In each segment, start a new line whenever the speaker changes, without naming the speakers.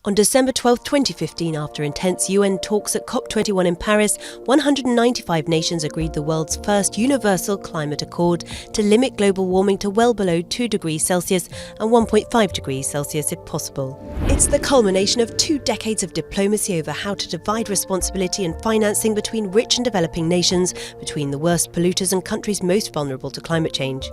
On December 12, 2015, after intense UN talks at COP21 in Paris, 195 nations agreed the world's first universal climate accord to limit global warming to well below 2 degrees Celsius and 1.5 degrees Celsius if possible. It's the culmination of 2 decades of diplomacy over how to divide responsibility and financing between rich and developing nations, between the worst polluters and countries most vulnerable to climate change.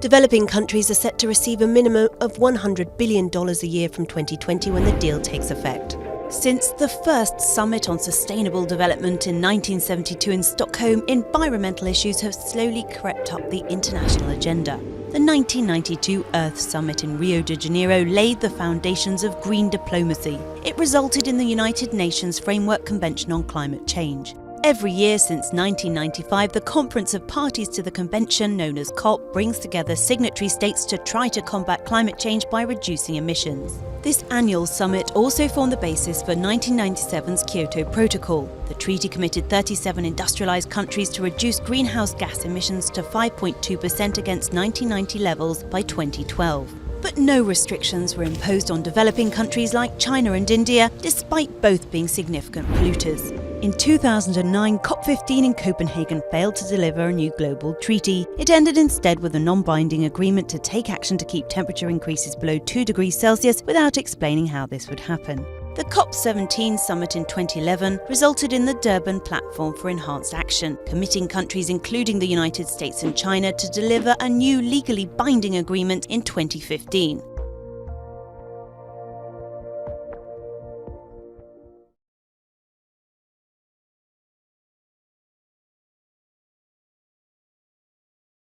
Developing countries are set to receive a minimum of $100 billion a year from 2020 when the deal takes effect.
Since the first Summit on Sustainable Development in 1972 in Stockholm, environmental issues have slowly crept up the international agenda. The 1992 Earth Summit in Rio de Janeiro laid the foundations of green diplomacy. It resulted in the United Nations Framework Convention on Climate Change. Every year since 1995, the Conference of Parties to the Convention, known as COP, brings together signatory states to try to combat climate change by reducing emissions. This annual summit also formed the basis for 1997's Kyoto Protocol. The treaty committed 37 industrialized countries to reduce greenhouse gas emissions to 5.2% against 1990 levels by 2012. But no restrictions were imposed on developing countries like China and India, despite both being significant polluters. In 2009, COP15 in Copenhagen failed to deliver a new global treaty. It ended instead with a non-binding agreement to take action to keep temperature increases below 2 degrees Celsius without explaining how this would happen. The COP17 summit in 2011 resulted in the Durban Platform for Enhanced Action, committing countries including the United States and China to deliver a new legally binding agreement in 2015.